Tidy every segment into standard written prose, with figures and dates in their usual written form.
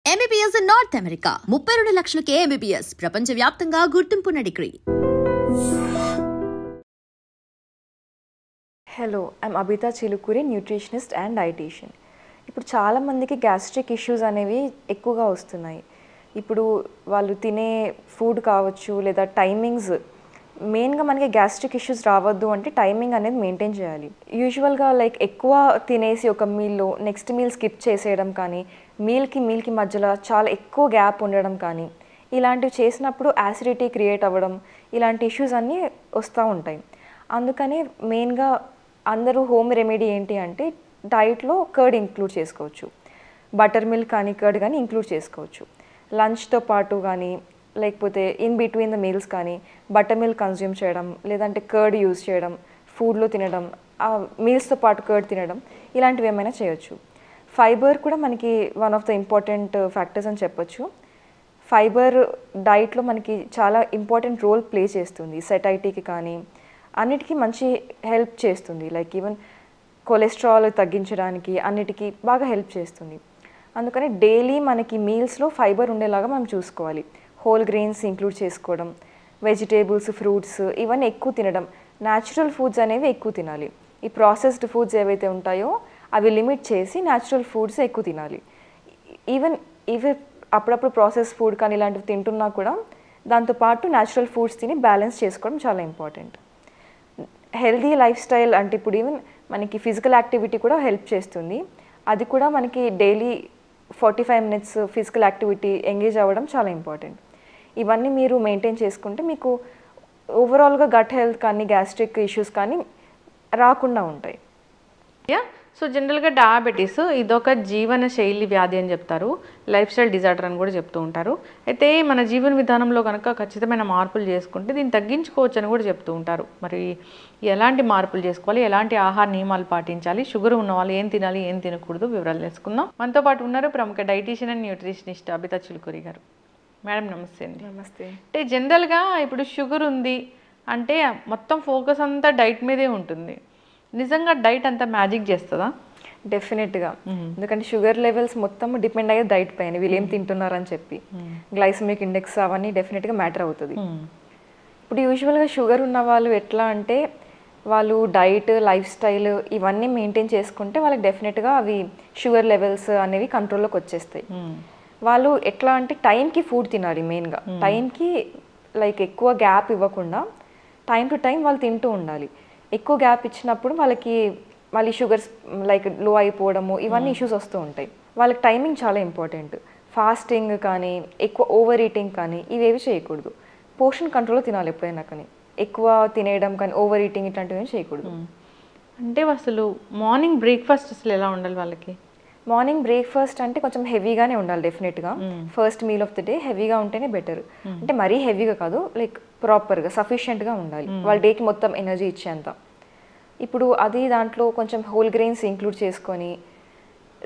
MBBS in North America. 32 లక్షలకే MBBS. ప్రపంచవ్యాప్తంగా గుర్తింపున్న degree. Hello, I'm Abitha Chilukuri, nutritionist and dietitian. ఇప్పుడు చాలామందికి గ్యాస్ట్రిక్ ఇష్యూస్ అనేవి ఎక్కువగా వస్తున్నాయి. ఇప్పుడు వాళ్ళు తినే ఫుడ్ కావచ్చు లేదా టైమింగ్స్, మెయిన్గా మనకి గ్యాస్ట్రిక్ ఇష్యూస్ రావద్దు అంటే టైమింగ్ అనేది మెయింటైన్ చేయాలి. యూజువల్గా ఎక్కువ తినేసి ఒక మీల్లో నెక్స్ట్ మీల్ స్కిప్ చేసేయడం కానీ, మీల్కి మధ్యలో చాలా ఎక్కువ గ్యాప్ ఉండడం కానీ, ఇలాంటివి చేసినప్పుడు యాసిడిటీ క్రియేట్ అవ్వడం, ఇలాంటి ఇష్యూస్ అన్నీ వస్తూ ఉంటాయి. అందుకని మెయిన్గా అందరూ హోమ్ రెమెడీ ఏంటి అంటే డైట్లో కర్డ్ ఇంక్లూడ్ చేసుకోవచ్చు, బటర్ మిల్క్ కానీ కర్డ్ కానీ ఇంక్లూడ్ చేసుకోవచ్చు. లంచ్తో పాటు కానీ లేకపోతే ఇన్ బిట్వీన్ ద మీల్స్ కానీ బటర్ మిల్క్ కన్జ్యూమ్ చేయడం, లేదంటే కర్డ్ యూజ్ చేయడం, ఫుడ్లో తినడం, మీల్స్తో పాటు కర్డ్ తినడం, ఇలాంటివి ఏమైనా చేయొచ్చు. ఫైబర్ కూడా మనకి one of the important factors అని చెప్పొచ్చు. ఫైబర్ డైట్లో మనకి చాలా ఇంపార్టెంట్ రోల్ ప్లే చేస్తుంది. సెటైటీకి కానీ అన్నిటికీ మంచి హెల్ప్ చేస్తుంది. ఈవెన్ కొలెస్ట్రాల్ తగ్గించడానికి అన్నిటికీ బాగా హెల్ప్ చేస్తుంది. అందుకని డైలీ మనకి మీల్స్లో ఫైబర్ ఉండేలాగా మనం చూసుకోవాలి. హోల్ గ్రెయిన్స్ ఇంక్లూడ్ చేసుకోవడం, వెజిటేబుల్స్, ఫ్రూట్స్ ఇవన్నీ ఎక్కువ తినడం, న్యాచురల్ ఫుడ్స్ అనేవి ఎక్కువ తినాలి. ఈ ప్రాసెస్డ్ ఫుడ్స్ ఏవైతే ఉంటాయో అవి లిమిట్ చేసి న్యాచురల్ ఫుడ్స్ ఎక్కువ తినాలి. ఈవెన్ అప్పుడప్పుడు ప్రాసెస్ ఫుడ్ కానీ ఇలాంటివి తింటున్నా కూడా దాంతోపాటు న్యాచురల్ ఫుడ్స్ తిని బ్యాలెన్స్ చేసుకోవడం చాలా ఇంపార్టెంట్. హెల్దీ లైఫ్ స్టైల్ అంటే ఇప్పుడు ఈవెన్ మనకి ఫిజికల్ యాక్టివిటీ కూడా హెల్ప్ చేస్తుంది. అది కూడా మనకి daily 45 minutes physical activity engage అవ్వడం చాలా ఇంపార్టెంట్. ఇవన్నీ మీరు మెయింటైన్ చేసుకుంటే మీకు ఓవరాల్గా గట్ హెల్త్ కానీ గ్యాస్ట్రిక్ ఇష్యూస్ కానీ రాకుండా ఉంటాయి. సో జనరల్గా డయాబెటీస్ ఇదొక జీవన శైలి వ్యాధి అని చెప్తారు, లైఫ్ స్టైల్ డిజార్డర్ అని కూడా చెప్తూ ఉంటారు. అయితే మన జీవన విధానంలో కనుక ఖచ్చితమైన మార్పులు చేసుకుంటే దీన్ని తగ్గించుకోవచ్చు అని కూడా చెప్తూ ఉంటారు. మరి ఎలాంటి మార్పులు చేసుకోవాలి, ఎలాంటి ఆహార నియమాలు పాటించాలి, షుగర్ ఉన్న వాళ్ళు ఏం తినాలి, ఏం తినకూడదు, వివరాలు తెలుసుకుందాం. మనతో పాటు ఉన్నారు ప్రముఖ dietitian and nutritionist Abitha Chilukuri గారు. మేడం నమస్తే అండి. నమస్తే. అంటే జనరల్గా ఇప్పుడు షుగర్ ఉంది అంటే మొత్తం ఫోకస్ అంతా డైట్ మీదే ఉంటుంది. నిజంగా డైట్ అంతా మ్యాజిక్ చేస్తుందా? డెఫినెట్గా. ఎందుకంటే షుగర్ లెవెల్స్ మొత్తం డిపెండ్ అయ్యేది డైట్ పైన, వీళ్ళు ఏం తింటున్నారని చెప్పి. గ్లైసమిక్ ఇండెక్స్ అవన్నీ డెఫినెట్గా మ్యాటర్ అవుతుంది. ఇప్పుడు యూజువల్గా షుగర్ ఉన్న వాళ్ళు ఎట్లా అంటే వాళ్ళు డైట్, లైఫ్ స్టైల్ ఇవన్నీ మెయింటైన్ చేసుకుంటే వాళ్ళకి డెఫినెట్గా అవి షుగర్ లెవెల్స్ అనేవి కంట్రోల్లోకి వచ్చేస్తాయి. వాళ్ళు ఎట్లా అంటే టైంకి ఫుడ్ తినాలి. మెయిన్గా టైంకి ఎక్కువ గ్యాప్ ఇవ్వకుండా టైం టు టైం వాళ్ళు తింటూ ఉండాలి. ఎక్కువ గ్యాప్ ఇచ్చినప్పుడు వాళ్ళకి మళ్ళీ షుగర్స్ లో అయిపోవడము ఇవన్నీ ఇష్యూస్ వస్తూ ఉంటాయి. వాళ్ళకి టైమింగ్ చాలా ఇంపార్టెంట్. ఫాస్టింగ్ కానీ ఎక్కువ ఓవర్ ఈటింగ్ కానీ ఇవేవి చేయకూడదు. పోర్షన్ కంట్రోల్లో తినాలి ఎప్పుడైనా, కానీ ఎక్కువ తినేయడం కానీ ఓవర్ ఈటింగ్ ఇట్లాంటివి ఏమి చేయకూడదు. అంటే అసలు మార్నింగ్ బ్రేక్ఫాస్ట్ అసలు ఎలా ఉండాలి వాళ్ళకి? మార్నింగ్ బ్రేక్ఫాస్ట్ అంటే కొంచెం హెవీగానే ఉండాలి డెఫినెట్గా. First meal of the day హెవీగా ఉంటేనే బెటర్. అంటే మరీ హెవీగా కాదు, ప్రాపర్గా సఫిషియెంట్గా ఉండాలి వాళ్ళ డేకి మొత్తం ఎనర్జీ ఇచ్చేంత. ఇప్పుడు అది దాంట్లో కొంచెం హోల్ గ్రెయిన్స్ ఇంక్లూడ్ చేసుకొని,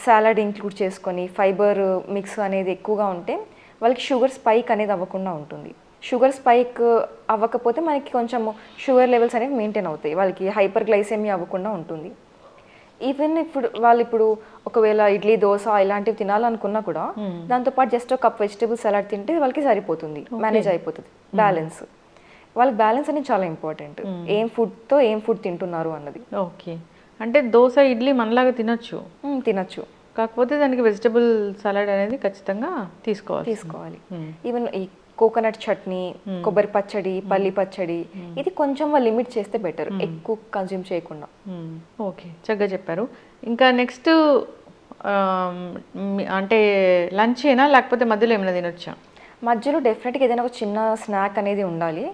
సాలడ్ ఇంక్లూడ్ చేసుకొని, ఫైబర్ మిక్స్ అనేది ఎక్కువగా ఉంటే వాళ్ళకి షుగర్ స్పైక్ అనేది అవ్వకుండా ఉంటుంది. షుగర్ స్పైక్ అవ్వకపోతే మనకి కొంచెం షుగర్ లెవెల్స్ అనేవి మెయింటైన్ అవుతాయి. వాళ్ళకి హైపర్ గ్లైసెమియా అవ్వకుండా ఉంటుంది. ఈవెన్ ఇప్పుడు ఒకవేళ ఇడ్లీ, దోశ ఇలాంటివి తినాలనుకున్నా కూడా దాంతోపాటు జస్ట్ ఒక కప్ వెజిటేబుల్ సలాడ్ తింటే వాళ్ళకి సరిపోతుంది, మేనేజ్ అయిపోతుంది. బ్యాలెన్స్, వాళ్ళకి బ్యాలెన్స్ అనేది చాలా ఇంపార్టెంట్. ఏం ఫుడ్తో ఏం ఫుడ్ తింటున్నారు అన్నది. ఓకే. అంటే దోశ, ఇడ్లీ మనలాగా తినచ్చు, కాకపోతే దానికి వెజిటబుల్ సలాడ్ అనేది ఖచ్చితంగా తీసుకోవాలి. ఈవెన్ ఈ కోకోనట్ చట్నీ, కొబ్బరి పచ్చడి, పల్లి పచ్చడి ఇది కొంచెం లిమిట్ చేస్తే బెటర్, ఎక్కువ కన్జ్యూమ్ చేయకుండా. ఓకే, చక్కగా చెప్పారు. ఇంకా నెక్స్ట్ అంటే లంచ్ అయినా లేకపోతే మధ్యలో ఏమైనా తినొచ్చా? మధ్యలో డెఫినెట్గా ఏదైనా ఒక చిన్న స్నాక్ అనేది ఉండాలి.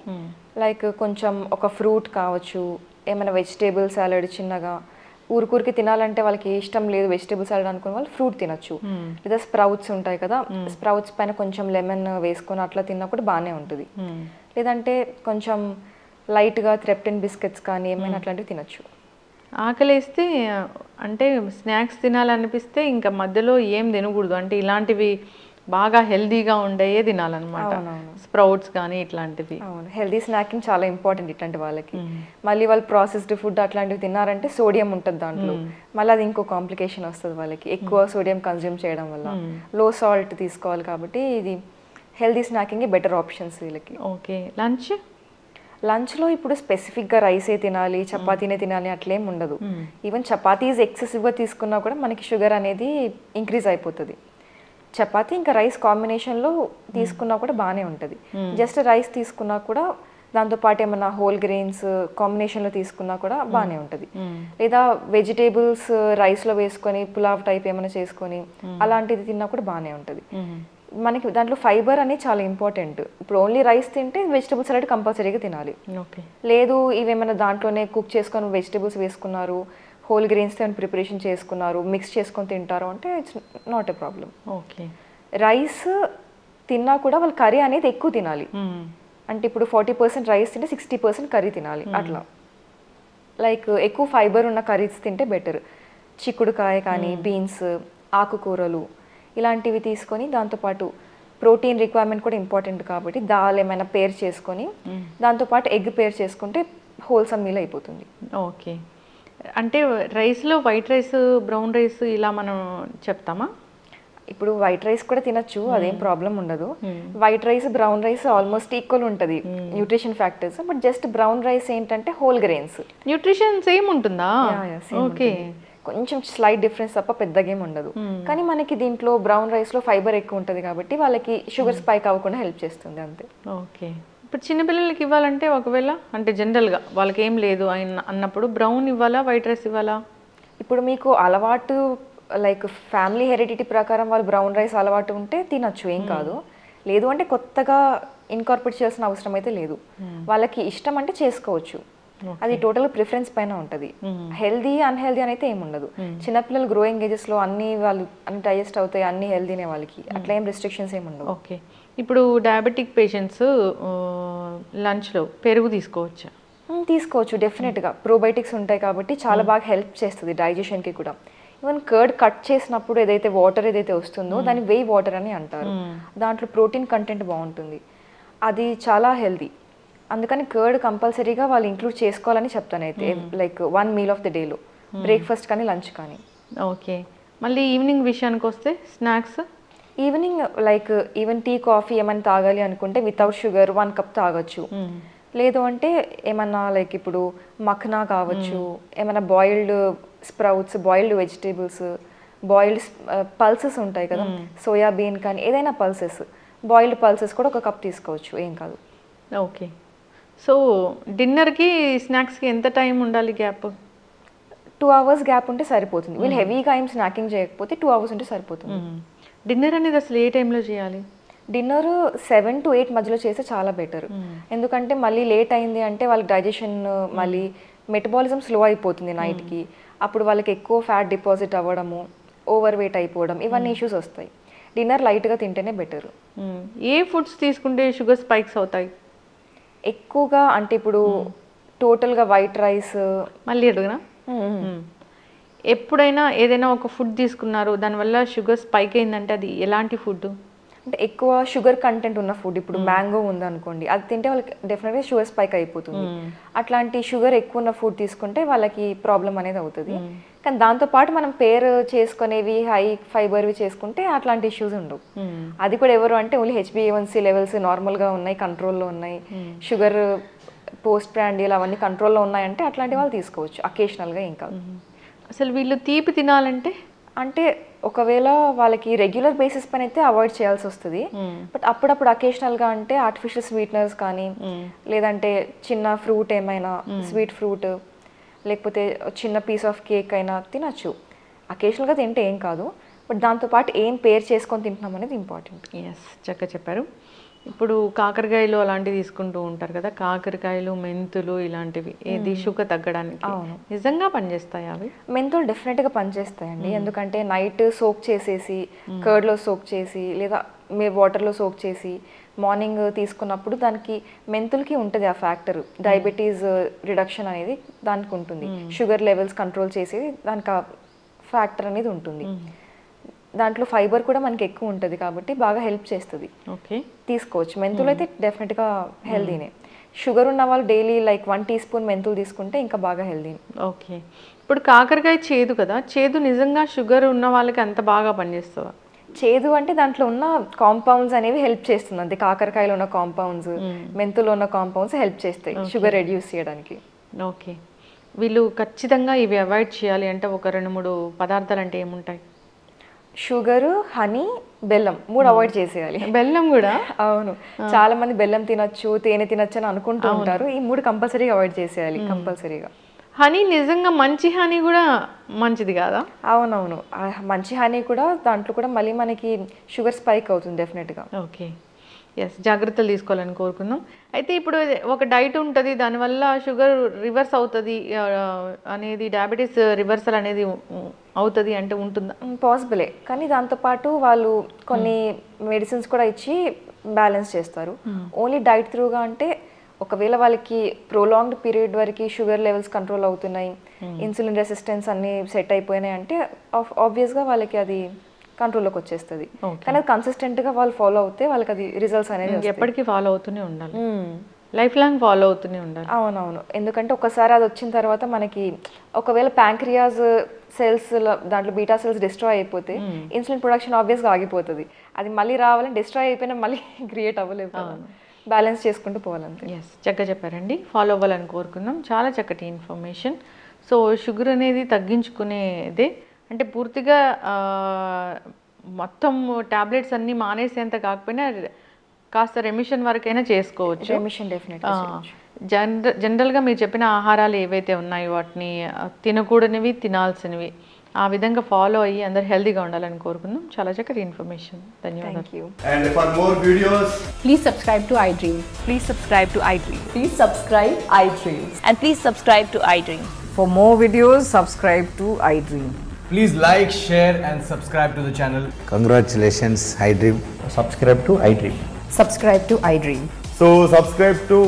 కొంచెం ఒక ఫ్రూట్ కావచ్చు, ఏమైనా వెజిటేబుల్ సాలడ్ చిన్నగా. ఊరికి తినాలంటే వాళ్ళకి ఇష్టం లేదు వెజిటేబుల్ సాలడ్ అనుకునే వాళ్ళు ఫ్రూట్ తినచ్చు. లేదా స్ప్రౌట్స్ ఉంటాయి కదా, స్ప్రౌట్స్ పైన కొంచెం లెమన్ వేసుకొని అట్లా తిన్నా కూడా బాగానే ఉంటుంది. లేదంటే కొంచెం లైట్గా థ్రెప్టిన్ బిస్కెట్స్ కానీ ఏమైనా అట్లాంటివి తినచ్చు. ఆకలేస్తే అంటే స్నాక్స్ తినాలనిపిస్తే ఇంకా మధ్యలో ఏం తినకూడదు. అంటే ఇలాంటివి బాగా హెల్దీగా ఉండేయే తినాలన్నమాట. అవునవును. స్ప్రౌట్స్ కానీ ఇట్లాంటివి. అవును, హెల్దీ స్నాకింగ్ చాలా ఇంపార్టెంట్ ఇట్లాంటి వాళ్ళకి. మళ్ళీ వాళ్ళు ప్రాసెస్డ్ ఫుడ్ అట్లాంటివి తిన్నారంటే సోడియం ఉంటుంది దాంట్లో, మళ్ళీ అది ఇంకో కాంప్లికేషన్ వస్తుంది వాళ్ళకి, ఎక్కువ సోడియం కన్జ్యూమ్ చేయడం వల్ల. లో సాల్ట్ తీసుకోవాలి కాబట్టి ఇది హెల్దీ స్నాకింగ్ బెటర్ ఆప్షన్స్ వీళ్ళకి. ఓకే, లంచ్లో ఇప్పుడు స్పెసిఫిక్గా రైసే తినాలి, చపాతీనే తినాలి అట్లేం ఉండదు. ఈవెన్ చపాతీస్ ఎక్సెసివ్గా తీసుకున్నా కూడా మనకి షుగర్ అనేది ఇంక్రీజ్ అయిపోతుంది. చపాతీ ఇంకా రైస్ కాంబినేషన్లో తీసుకున్నా కూడా బాగానే ఉంటుంది. జస్ట్ రైస్ తీసుకున్నా కూడా దాంతోపాటు ఏమన్నా హోల్ గ్రెయిన్స్ కాంబినేషన్లో తీసుకున్నా కూడా బాగానే ఉంటుంది. లేదా వెజిటేబుల్స్ రైస్లో వేసుకొని పులావ్ టైప్ ఏమైనా చేసుకొని అలాంటిది తిన్నా కూడా బాగానే ఉంటుంది. మనకి దాంట్లో ఫైబర్ అనేది చాలా ఇంపార్టెంట్. ఇప్పుడు ఓన్లీ రైస్ తింటే వెజిటబుల్స్ సలాడ్ కంపల్సరీగా తినాలి. లేదు ఇవేమైనా దాంట్లోనే కుక్ చేసుకొని వెజిటబుల్స్ వేసుకున్నారు, హోల్ గ్రెయిన్స్తో ఏమైనా ప్రిపరేషన్ చేసుకున్నారు, మిక్స్ చేసుకొని తింటారు అంటే it's not a problem. Okay, rice తిన్నా కూడా వాళ్ళు కర్రీ అనేది ఎక్కువ తినాలి. అంటే ఇప్పుడు 40% రైస్ తింటే 60% కర్రీ తినాలి అట్లా. లైక్ ఎక్కువ ఫైబర్ ఉన్న కర్రీస్ తింటే బెటర్. చిక్కుడుకాయ కానీ, బీన్స్, ఆకుకూరలు ఇలాంటివి తీసుకొని దాంతోపాటు ప్రోటీన్ రిక్వైర్మెంట్ కూడా ఇంపార్టెంట్ కాబట్టి దాల్ ఏమైనా పేర్ చేసుకొని దాంతోపాటు ఎగ్ పేర్ చేసుకుంటే హోల్సమ్ మీల్ అయిపోతుంది. ఓకే, అంటే రైస్లో వైట్ రైస్, బ్రౌన్ రైస్ ఇలా మనం చెప్తామా? ఇప్పుడు వైట్ రైస్ కూడా తినచ్చు, అదేం ప్రాబ్లం ఉండదు. White rice, brown rice almost equal ఉంటుంది nutrition factors. But just brown rice ఏంటంటే హోల్ గ్రెయిన్స్, న్యూట్రిషన్ సేమ్ ఉంటుందా? ఓకే, కొంచెం స్లైట్ డిఫరెన్స్ తప్ప పెద్దగా ఏమి ఉండదు. కానీ మనకి దీంట్లో బ్రౌన్ రైస్లో ఫైబర్ ఎక్కువ ఉంటుంది కాబట్టి వాళ్ళకి షుగర్ స్పైక్ అవ్వకుండా హెల్ప్ చేస్తుంది అంతే. ఓకే, ఇప్పుడు చిన్నపిల్లలకి ఇవ్వాలంటే ఒకవేళ అంటే జనరల్గా వాళ్ళకి ఏం లేదు అన్నప్పుడు బ్రౌన్ ఇవ్వాలా, వైట్ రైస్ ఇవ్వాలా? ఇప్పుడు మీకు అలవాటు లైక్ ఫ్యామిలీ హెరిడిటీ ప్రకారం వాళ్ళు బ్రౌన్ రైస్ అలవాటు ఉంటే తినచ్చు, ఏం కాదు. లేదు అంటే కొత్తగా ఇన్కార్పొరేట్ చేయాల్సిన అవసరం అయితే లేదు. వాళ్ళకి ఇష్టం అంటే చేసుకోవచ్చు, అది టోటల్ ప్రిఫరెన్స్ పైన ఉంటుంది. హెల్దీ అన్హెల్దీ అని అయితే ఏముండదు. చిన్నపిల్లలు గ్రోయింగ్ ఏజెస్లో అన్ని వాళ్ళు అన్ని డైజెస్ట్ అవుతాయి, అన్ని హెల్దీనే వాళ్ళకి, అట్లా ఏం రెస్ట్రిక్షన్స్ ఏమి ఉండవు. ఓకే, ఇప్పుడు డయాబెటిక్ పేషెంట్స్ లంచ్లో పెరుగు తీసుకోవచ్చా? తీసుకోవచ్చు డెఫినెట్గా. ప్రోబయోటిక్స్ ఉంటాయి కాబట్టి చాలా బాగా హెల్ప్ చేస్తుంది డైజెషన్కి కూడా. ఈవెన్ కర్డ్ కట్ చేసినప్పుడు ఏదైతే వాటర్ ఏదైతే వస్తుందో దాన్ని వేయి వాటర్ అని అంటారు. దాంట్లో ప్రోటీన్ కంటెంట్ బాగుంటుంది, అది చాలా హెల్దీ. అందుకని కర్డ్ కంపల్సరీగా వాళ్ళు ఇంక్లూడ్ చేసుకోవాలని చెప్తాను అయితే, లైక్ 1 మీల్ ఆఫ్ ద డేలో, బ్రేక్ఫాస్ట్ కానీ లంచ్ కానీ. ఓకే, మళ్ళీ ఈవినింగ్ విషయానికి వస్తే snacks evening like even tea coffee ఏమైనా తాగాలి అనుకుంటే వితౌట్ షుగర్ 1 కప్ తాగొచ్చు. లేదు అంటే ఏమన్నా లైక్ ఇప్పుడు మఖనా కావచ్చు, ఏమైనా boiled sprouts, boiled vegetables, boiled pulses ఉంటాయి కదా, సోయాబీన్ కానీ ఏదైనా పల్సెస్, బాయిల్డ్ పల్సెస్ కూడా 1 కప్ తీసుకోవచ్చు, ఏం కాదు. ఓకే, సో డిన్నర్కి స్నాక్స్కి ఎంత టైం ఉండాలి గ్యాప్? 2 hours గ్యాప్ ఉంటే సరిపోతుంది. వీళ్ళు హెవీగా ఏం స్నాకింగ్ చేయకపోతే 2 hours ఉంటే సరిపోతుంది. డిన్నర్ అనేది అసలు ఏ టైంలో చేయాలి? డిన్నర్ 7 to 8 మధ్యలో చేస్తే చాలా బెటర్. ఎందుకంటే మళ్ళీ లేట్ అయింది అంటే వాళ్ళకి డైజెషన్, మళ్ళీ మెటబాలిజం స్లో అయిపోతుంది నైట్కి. అప్పుడు వాళ్ళకి ఎక్కువ ఫ్యాట్ డిపాజిట్ అవ్వడము, ఓవర్ వెయిట్ అయిపోవడం, ఇవన్నీ ఇష్యూస్ వస్తాయి. డిన్నర్ లైట్గా తింటేనే బెటర్. ఏ ఫుడ్స్ తీసుకుంటే షుగర్ స్పైక్స్ అవుతాయి ఎక్కువగా? అంటే ఇప్పుడు టోటల్గా వైట్ రైస్. మళ్ళీ అడుగునా, ఎప్పుడైనా ఏదైనా ఒక ఫుడ్ తీసుకున్నారు దానివల్ల షుగర్ స్పైక్ అయిందంటే అది ఎలాంటి ఫుడ్? అంటే ఎక్కువ షుగర్ కంటెంట్ ఉన్న ఫుడ్, ఇప్పుడు మ్యాంగో ఉందనుకోండి, అది తింటే వాళ్ళకి డెఫినెట్గా షుగర్ స్పైక్ అయిపోతుంది. అట్లాంటి షుగర్ ఎక్కువ ఉన్న ఫుడ్ తీసుకుంటే వాళ్ళకి ప్రాబ్లం అనేది అవుతుంది. కానీ దాంతోపాటు మనం పేర్ చేసుకునేవి హై ఫైబర్వి చేసుకుంటే అట్లాంటి ఇష్యూస్ ఉండవు. అది కూడా ఎవరు అంటే ఓన్లీ HbA1c లెవెల్స్ నార్మల్గా ఉన్నాయి, కంట్రోల్లో ఉన్నాయి, షుగర్ పోస్ట్ ప్రాండియల్ అవన్నీ కంట్రోల్లో ఉన్నాయంటే అట్లాంటి వాళ్ళు తీసుకోవచ్చు అకేషనల్గా. ఇంకా అసలు వీళ్ళు తీపి తినాలంటే అంటే ఒకవేళ వాళ్ళకి రెగ్యులర్ బేసిస్ పైన అయితే అవాయిడ్ చేయాల్సి వస్తుంది. బట్ అప్పుడప్పుడు అకేషనల్గా అంటే ఆర్టిఫిషియల్ స్వీట్నర్స్ కానీ, లేదంటే చిన్న ఫ్రూట్ ఏమైనా స్వీట్ ఫ్రూట్, లేకపోతే చిన్న పీస్ ఆఫ్ కేక్ అయినా తినచ్చు. అకేషనల్గా తింటే ఏం కాదు, బట్ దాంతోపాటు ఏం పేర్ చేసుకొని తింటున్నాం అనేది ఇంపార్టెంట్. ఎస్, చక్కగా చెప్పారు. ఇప్పుడు కాకరకాయలు అలాంటివి తీసుకుంటూ ఉంటారు కదా, కాకరకాయలు, మెంతులు ఇలాంటివి, ఏది షుగర్ తగ్గడానికి నిజంగా పనిచేస్తాయి అవి? మెంతులు డెఫినెట్గా పనిచేస్తాయండి. ఎందుకంటే నైట్ సోక్ చేసేసి, కర్డ్లో సోక్ చేసి, లేదా వాటర్లో సోక్ చేసి మార్నింగ్ తీసుకున్నప్పుడు దానికి మెంతులకి ఉంటుంది ఆ ఫ్యాక్టర్, డయాబెటీస్ రిడక్షన్ అనేది దానికి ఉంటుంది, షుగర్ లెవెల్స్ కంట్రోల్ చేసి దానికి ఆ ఫ్యాక్టర్ అనేది ఉంటుంది. దాంట్లో ఫైబర్ కూడా మనకి ఎక్కువ ఉంటుంది కాబట్టి బాగా హెల్ప్ చేస్తుంది. ఓకే, తీసుకోవచ్చు. మెంతులు అయితే డెఫినెట్గా హెల్దీనే. షుగర్ ఉన్న వాళ్ళు డైలీ లైక్ 1 టీ స్పూన్ మెంతులు తీసుకుంటే ఇంకా బాగా హెల్దీ. ఓకే. ఇప్పుడు కాకరకాయ చేదు కదా, చేదు నిజంగా షుగర్ ఉన్న వాళ్ళకి అంత బాగా పనిచేస్తుందా? చేదు అంటే దాంట్లో ఉన్న కాంపౌండ్స్ అనేవి హెల్ప్ చేస్తుంది అంతే. కాకరకాయలో ఉన్న కాంపౌండ్స్, మెంతులో ఉన్న కాంపౌండ్స్ హెల్ప్ చేస్తాయి షుగర్ రెడ్యూస్ చేయడానికి. ఓకే. వీళ్ళు ఖచ్చితంగా ఇవి అవాయిడ్ చేయాలి అంటే ఒక 2-3 పదార్థాలు అంటే ఏముంటాయి? షుగరు, హనీ, బెల్లం 3 అవాయిడ్ చేసేయాలి. బెల్లం కూడా? అవును, చాలా మంది బెల్లం తినొచ్చు, తేనె తినొచ్చు అని అనుకుంటూ ఉంటారు. ఈ 3 కంపల్సరీగా అవాయిడ్ చేసేయాలి కంపల్సరీగా. హనీ నిజంగా మంచి హనీ కూడా మంచిది కాదా? అవునవును, మంచి హనీ కూడా దాంట్లో కూడా మళ్ళీ మనకి షుగర్ స్పైక్ అవుతుంది డెఫినెట్గా. ఓకే, ఎస్, జాగ్రత్తలు తీసుకోవాలని కోరుకుందాం. అయితే ఇప్పుడు ఒక డైట్ ఉంటుంది, దానివల్ల షుగర్ రివర్స్ అవుతుంది అనేది, డయాబెటీస్ రివర్సల్ అనేది అవుతుంది అంటే ఉంటుందా? పాసిబులే, కానీ దాంతోపాటు వాళ్ళు కొన్ని మెడిసిన్స్ కూడా ఇచ్చి బ్యాలెన్స్ చేస్తారు. ఓన్లీ డైట్ త్రూగా అంటే ఒకవేళ వాళ్ళకి ప్రోలాంగ్డ్ పీరియడ్ వరకు షుగర్ లెవెల్స్ కంట్రోల్ అవుతున్నాయి, ఇన్సులిన్ రెసిస్టెన్స్ అన్ని సెట్ అయిపోయినాయి అంటే ఆబ్వియస్గా వాళ్ళకి అది కంట్రోల్లోకి వచ్చేస్తుంది. కానీ అది కన్సిస్టెంట్గా వాళ్ళు ఫాలో అవుతే వాళ్ళకి అది రిజల్ట్స్ అనేది ఎప్పటికీ ఫాలో అవుతూనే ఉండాలి, లైఫ్ లాంగ్ ఫాలో అవుతూనే ఉండాలి. అవునవును, ఎందుకంటే ఒకసారి అది వచ్చిన తర్వాత మనకి ఒకవేళ ప్యాంక్రియాస్ సెల్స్ దాంట్లో బీటా సెల్స్ డిస్ట్రాయ్ అయిపోతే ఇన్సులిన్ ప్రొడక్షన్ ఆబ్వియస్గా ఆగిపోతుంది. అది మళ్ళీ రావాలని డిస్ట్రాయ్ అయిపోయినా మళ్ళీ క్రియేట్ అవ్వలేదు. బ్యాలెన్స్ చేసుకుంటూ పోవాలంటే. ఎస్, చక్కగా చెప్పారండి. ఫాలో అవ్వాలని కోరుకుందాం. చాలా చక్కటి ఇన్ఫర్మేషన్. సో షుగర్ అనేది తగ్గించుకునేదే అంటే పూర్తిగా మొత్తం టాబ్లెట్స్ అన్నీ మానేసేంత కాకపోయినా కాస్త రెమిషన్ వరకైనా చేసుకోవచ్చు. రెమిషన్ డెఫినెట్గా. జనరల్గా మీరు చెప్పిన ఆహారాలు ఏవైతే ఉన్నాయో వాటిని తినకూడనివి, తినాల్సినవి ఆ విధంగా ఫాలో అయ్యి అందరు హెల్తీగా ఉండాలని కోరుకుందాం. చాలా చక్కటి ఇన్ఫర్మేషన్. ధన్యవాదాలు. And for more videos, Please subscribe to iDream. Please subscribe to iDream. Please subscribe iDream. And please subscribe to iDream. For more videos, subscribe to iDream. please like, share and subscribe to the channel. Congratulations, iDream. Subscribe to iDream. Subscribe to iDream. So subscribe to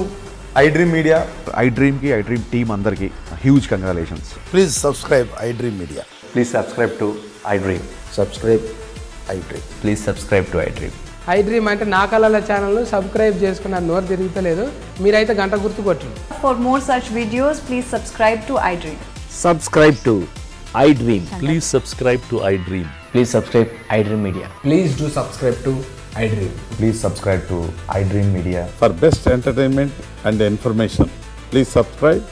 iDream Media. iDream ki iDream team andarki huge congratulations. Please subscribe iDream Media. Please subscribe to iDream. Subscribe iDream. Please subscribe to iDream. iDream అంటే నా కళల ఛానల్ను subscribe చేసుకున్న నోరు తిరుగుతలేదు, మీరైతే గంట గుర్తు కొట్టండి. For more such videos, please subscribe to iDream. Subscribe to iDream. Please subscribe to iDream. Please subscribe iDream Media. Please do subscribe to iDream. Please subscribe to iDream Media. For best entertainment and information, please subscribe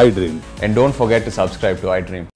iDream. And don't forget to subscribe to iDream.